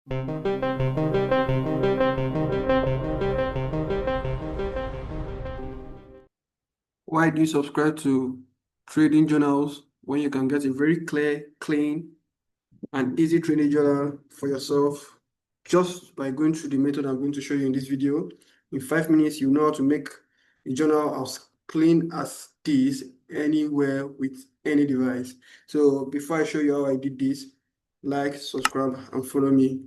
Why do you subscribe to trading journals when you can get a very clear, clean, and easy trading journal for yourself just by going through the method I'm going to show you in this video? In 5 minutes, you know how to make a journal as clean as this anywhere with any device. So before I show you how I did this, like, subscribe, and follow me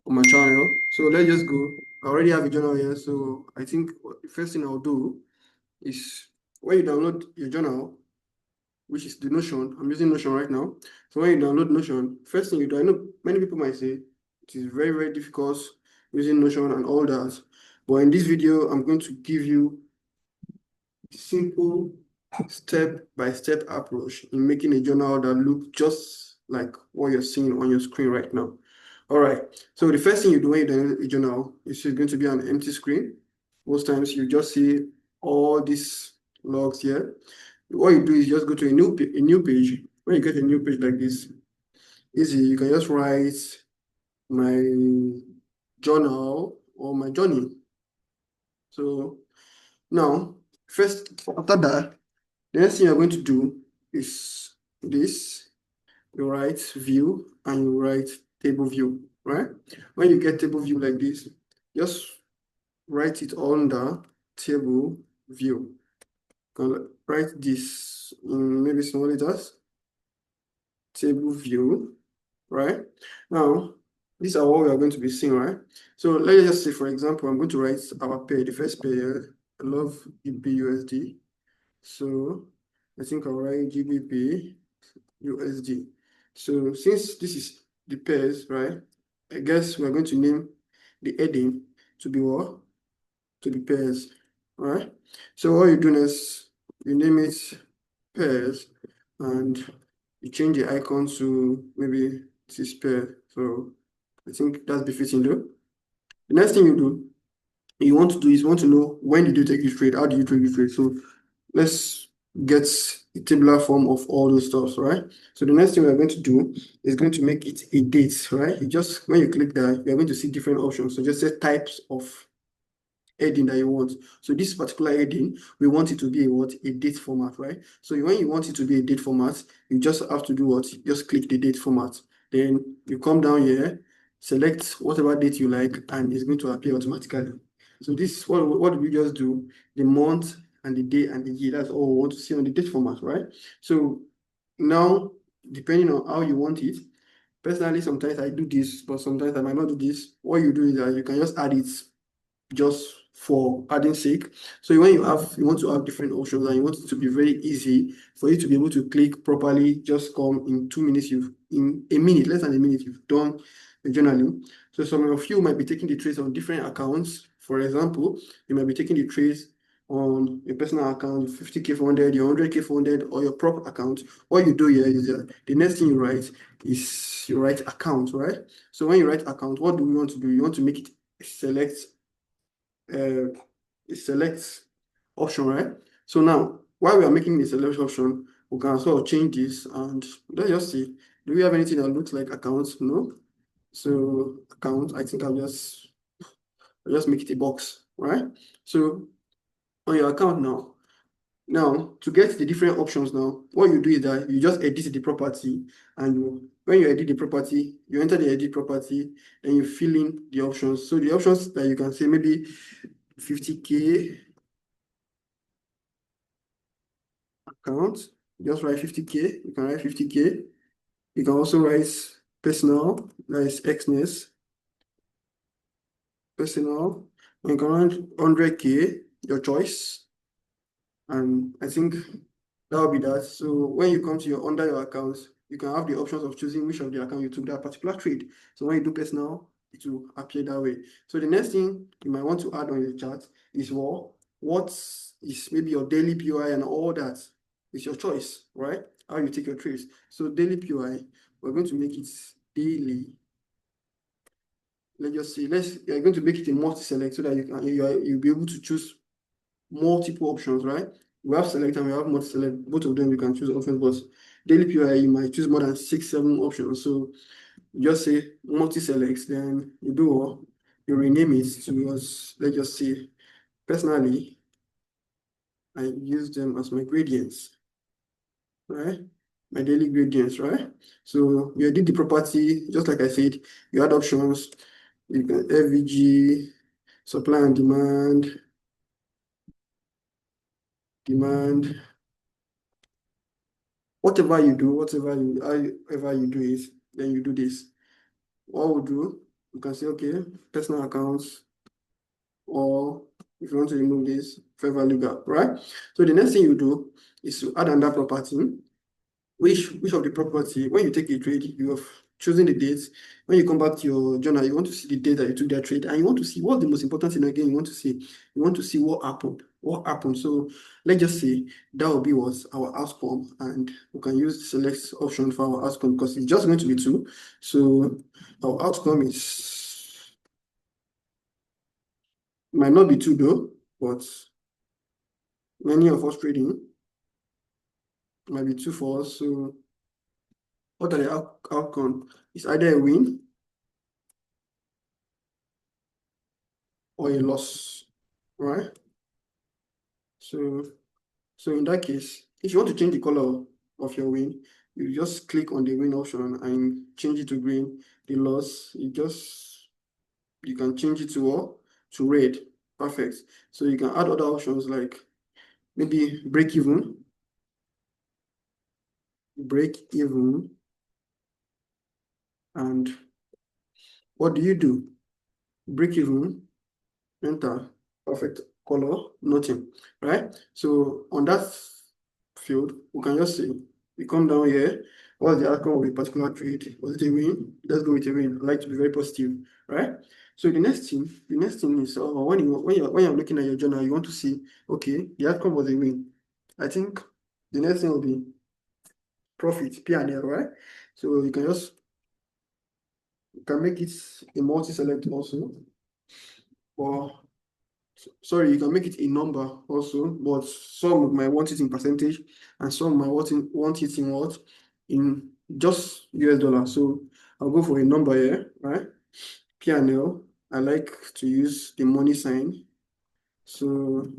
on my channel. So let's just go. I already have a journal here, so I think the first thing I'll do is when you download your journal, which is the Notion. I'm using Notion right now. So when you download Notion, first thing you do, I know many people might say it is very, very difficult using Notion and all that. But in this video, I'm going to give you a simple step-by-step approach in making a journal that looks just like what you're seeing on your screen right now. All right. So the first thing you do when you download a journal is going to be an empty screen. Most times you just see all these logs here. What you do is just go to a new page. When you get a new page like this, easy, you can just write my journal or my journey. So now, first, after that, the next thing you're going to do is this. You write view and you write table view, right? When you get table view like this, just write it under table view. Can write this in maybe small letters, table view, right? Now, these are what we are going to be seeing, right? So let's just say, for example, I'm going to write our pair, the first pair here. I love GBP/USD. So I think I'll write GBP/USD. So since this is the pairs, right? I guess we're going to name the heading to be what? To be pairs, right? So what you do is you name it pairs and you change the icon to maybe this pair. So I think that's befitting though. The next thing you want to do is you want to know when did you take this trade, how do you trade this trade. So let's get a tabular form of all those stuff, right? So the next thing we're going to do is going to make it a date, right? You just when you click that, you're going to see different options. So just say types of heading that you want. So this particular heading, we want it to be a date format, right? So when you want it to be a date format, you just have to do what? Just click the date format. Then you come down here, select whatever date you like, and it's going to appear automatically. So this what do we just do? The month and the day and the year. That's all we want to see on the date format, right? So now, depending on how you want it, personally, sometimes I do this, but sometimes I might not do this. What you do is that you can just add it just for adding sake. So when you want to have different options and you want it to be very easy for you to be able to click properly, just come in 2 minutes, in a minute, less than a minute, you've done the journaling. So some of you might be taking the trades on different accounts. For example, you might be taking the trades on your personal account, 50K for 100, your 100K for 100, or your prop account. What you do here is the next thing you write is you write account, right? So when you write account, what do we want to do? You want to make it uh, select option, right? So now, while we are making the select option, we can sort of change this and let's just see. Do we have anything that looks like accounts? No. So account, I think I'll just make it a box, right? So on your account now to get the different options now, what you do is that you just edit the property and when you edit the property, you enter the edit property and you fill in the options. So the options that you can say maybe 50K account, just write 50K. You can write 50K. You can also write personal, that is Xness, personal. And you can write 100K, your choice. And I think that will be that. So when you come to under your accounts, you can have the options of choosing which of the account you took that particular trade. So when you do personal, it will appear that way. So the next thing you might want to add on your chart is what is maybe your daily POI and all that. It's your choice, right? How you take your trades. So daily POI, we're going to make it daily. Let's just say you're going to make it a multi-select so that you'll be able to choose multiple options, right? We have select and we have multi-select. Both of them you can choose options, but daily POI you might choose more than 6, 7 options. So You just say multi-select, then you do what? You rename it to us. Let's just say, personally, I use them as my gradients, right? My daily gradients, right? So you edit the property, just like I said, you add options, you can FVG, supply and demand, whatever you do, however you do it, then you do this. What we'll do, you can say, okay, personal accounts, or if you want to remove this, fair value gap, right? So the next thing you do is to add another property. Which of the property, when you take a trade, you have chosen the dates. When you come back to your journal, you want to see the date that you took that trade, and you want to see what's the most important thing again. You want to see what happened. What happened. So let's just say that will be what our outcome, and we can use the select option for our outcome because it's just going to be 2. So our outcome might not be 2 though, but many of us trading might be 2 for us. So what are the outcome? It's either a win or a loss, right? So in that case, if you want to change the color of your wing, you just click on the wing option and change it to green. The loss, you can change it to what? To red. Perfect. So you can add other options like maybe break even, and what do? Break even, enter, perfect, color, nothing, right? So on that field, we can just say, we come down here, what's the outcome of a particular trade? Was it a win? Let's go with a win. I like to be very positive, right? So the next thing is when you're looking at your journal, you want to see, okay, the outcome was a win. I think the next thing will be profit, P&L, right? So you can make it a multi-select also, or sorry, you can make it a number also, but some might want it in percentage and some might want it in what? In just US dollar. So I'll go for a number here, right? P&L, I like to use the money sign. So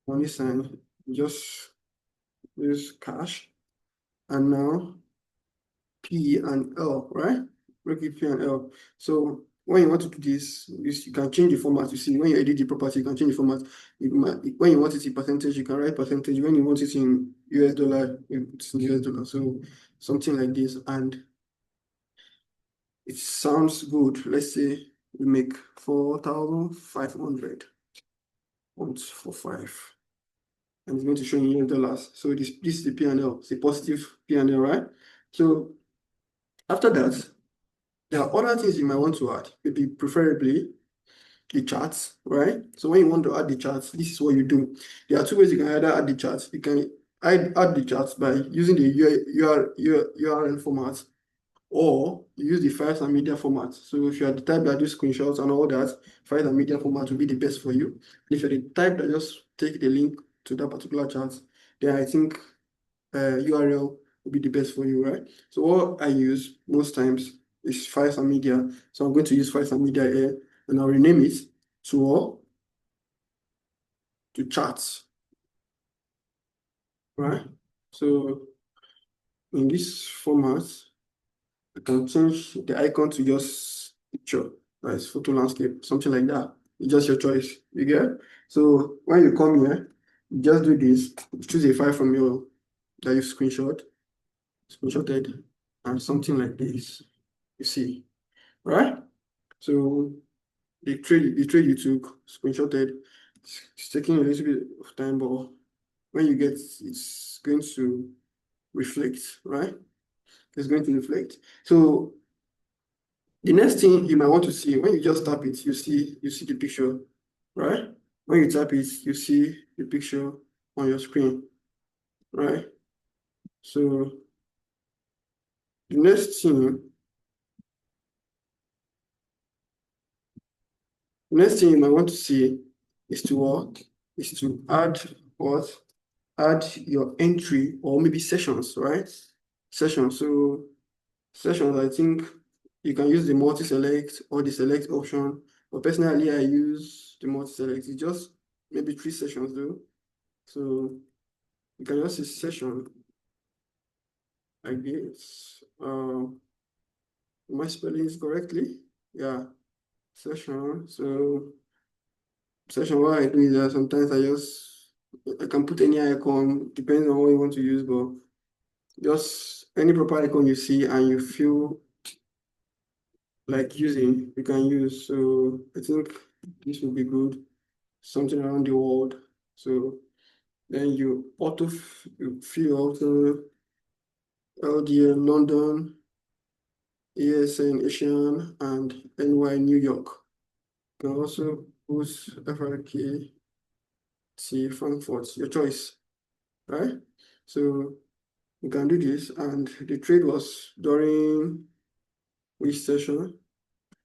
money sign, just use cash. And now P and L, right? Break it P and L. So when you want to do this, you can change the format. You see, when you edit the property, you can change the format. When you want it in percentage, you can write percentage. When you want it in US dollar, it's in US dollar. So something like this. And it sounds good. Let's say we make 4,500 for 5. And it's going to show in US dollars. So this is the P&L. It's a positive P&L, right? So after that, there are other things you might want to add, maybe preferably the charts, right? So when you want to add the charts, this is what you do. There are 2 ways you can either add the charts. You can add the charts by using the URL format, or you use the files and media format. So if you are the type that do screenshots and all that, files and media format will be the best for you. If you're the type that just take the link to that particular chart, then I think URL will be the best for you, right? So what I use most times is files and media. So I'm going to use files and media here, and I'll rename it to charts, right? So in this format, I can change the icon to just picture, right? Photo landscape, something like that. It's just your choice. You get? So when you come here, you just do this. Choose a file from your that you screenshotted, and something like this. You see, right? So the trade you took, screenshotted, it's taking a little bit of time, but when you get, it's going to reflect, right? It's going to reflect. So the next thing you might want to see, when you just tap it, you see the picture, right? When you tap it, you see the picture on your screen, right? So the next thing you might want to see is to what? Is to add what? Add your entry or maybe sessions, right? Sessions. So Sessions, I think you can use the multi-select or the select option. But personally, I use the multi-select. It's just maybe 3 sessions though. So you can just say session like this. Am I spelling it correctly? Yeah, session. So session, what I do is that sometimes I can put any icon, depends on what you want to use, but just any proper icon you see and you feel like using, you can use. So I think this will be good. Something around the world. So then you fill auto LDN London, ASN Asian, and NY New York. You can also put FRK T Frankfurt, your choice, right? So you can do this, and the trade was during which session?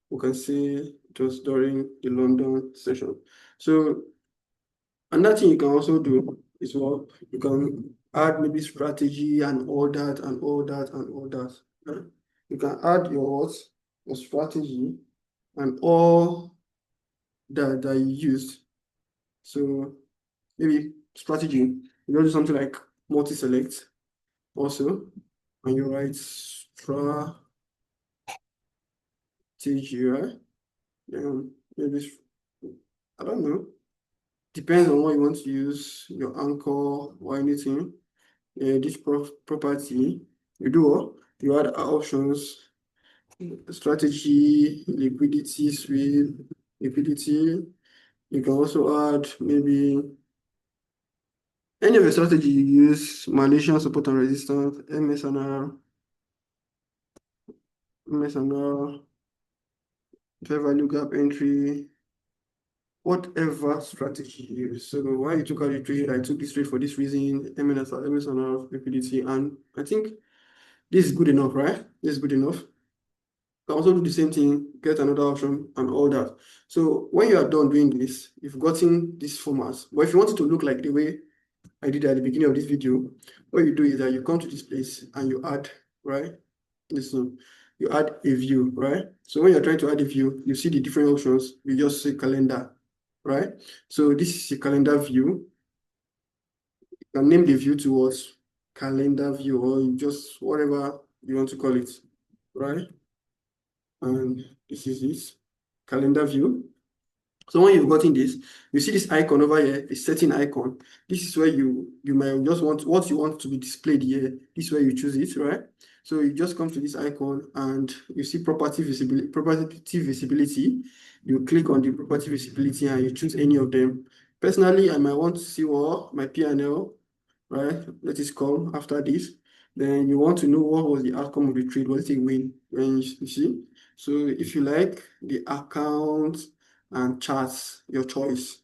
We can see it was during the London session. So another thing you can also do is what you can add maybe strategy and all that and all that and all that. Right? You can add your strategy and all that you used. So maybe strategy, you do something like multi-select also, and you write strategy, right? Maybe I don't know. Depends on what you want to use, your anchor or anything. This property, you do what? You add options, strategy, liquidity, sweep, liquidity. You can also add maybe any of the strategy you use, Malaysian support and resistance, MSNR, fair value gap entry, whatever strategy you use. So why you took out the trade, I took this trade for this reason, MSNR, liquidity, and I think this is good enough, right? This is good enough. Can also do the same thing, get another option and all that. So when you are done doing this, you've gotten this format. But if you want it to look like the way I did at the beginning of this video, what you do is that you come to this place and you add, right? Listen, you add a view, right? So when you're trying to add a view, you see the different options. You just say calendar, right? So this is a calendar view. You can name the view towards calendar view or you just whatever you want to call it, right? And this is this calendar view. So when you've gotten this, you see this icon over here, the setting icon. This is where you might just want what you want to be displayed here. This is where you choose it, right? So you just come to this icon and you see property visibility. You click on the property visibility and you choose any of them. Personally, I might want to see what my P&L, right? Let it come after this. Then you want to know what was the outcome of the trade, what did it win? When you see. So if you like the account and charts, your choice,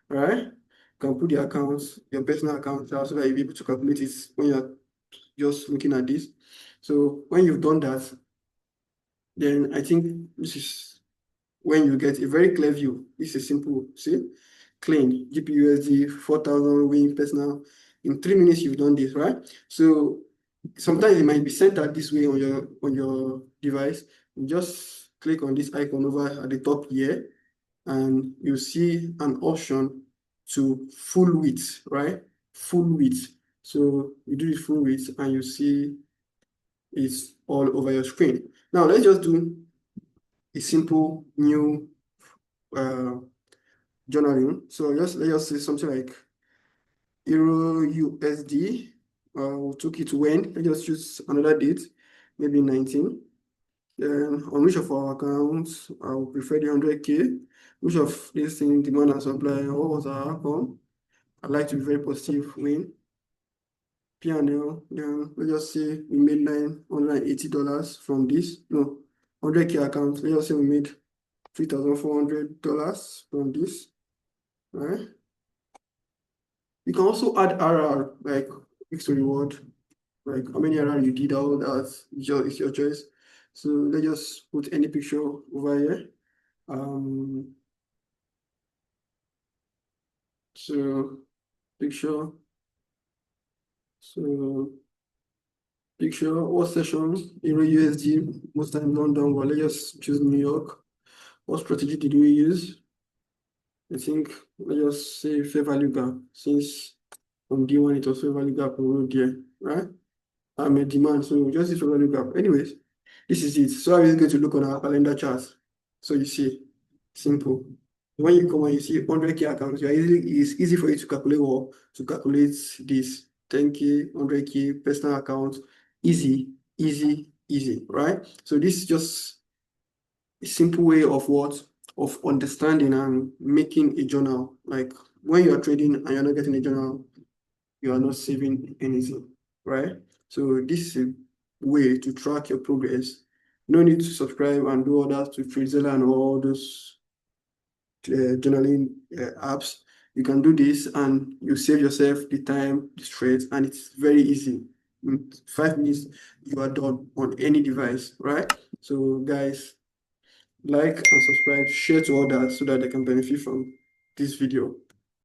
right? You can put the accounts, your personal account, so that you'll be able to calculate it when you're just looking at this. So when you've done that, then I think this is when you get a very clear view. This is simple, see? Clean, GPUSD, 4,000 win personal. In 3 minutes, you've done this, right? So sometimes it might be centered this way on your device. You just click on this icon over at the top here, and you see an option to full width, right? Full width. So you do the full width and you see it's all over your screen. Now let's just do a simple new uh, journaling. So let's just say something like Euro USD. We took it when. Let's just choose another date, maybe 19. Then on which of our accounts I would prefer the 100K, which of these things demand and supply, what was our outcome? I'd like to be very positive win. P&L, then let's just say we made $980 from this. No, 100K account. Let's just say we made $3,400 from this, right? You can also add RR, like fixed reward, like how many RR you did, all that, it's your choice. So let's just put any picture over here. Um, so picture. So Picture, what session? Euro USD, most time London, but let's just choose New York. What strategy did we use? I think let's just say fair value gap, since on D1 it was fair value gap over there, right? I'm a demand, so just use fair value gap. Anyways, this is it. So I'm going to look on our calendar charts. So you see, simple. When you come and you see 100K accounts, it's easy for you to calculate or to calculate this 10K, 100K personal account. Easy, easy, easy, right? So this is just a simple way of what? Of understanding and making a journal. Like when you are trading and you're not getting a journal, you are not saving anything, right? So this is a way to track your progress. No need to subscribe and do all that to TradeZilla and all those journaling apps. You can do this and you save yourself the time, the stress, and it's very easy. In 5 minutes, you are done on any device, right? So guys, like and subscribe, share to others so that they can benefit from this video.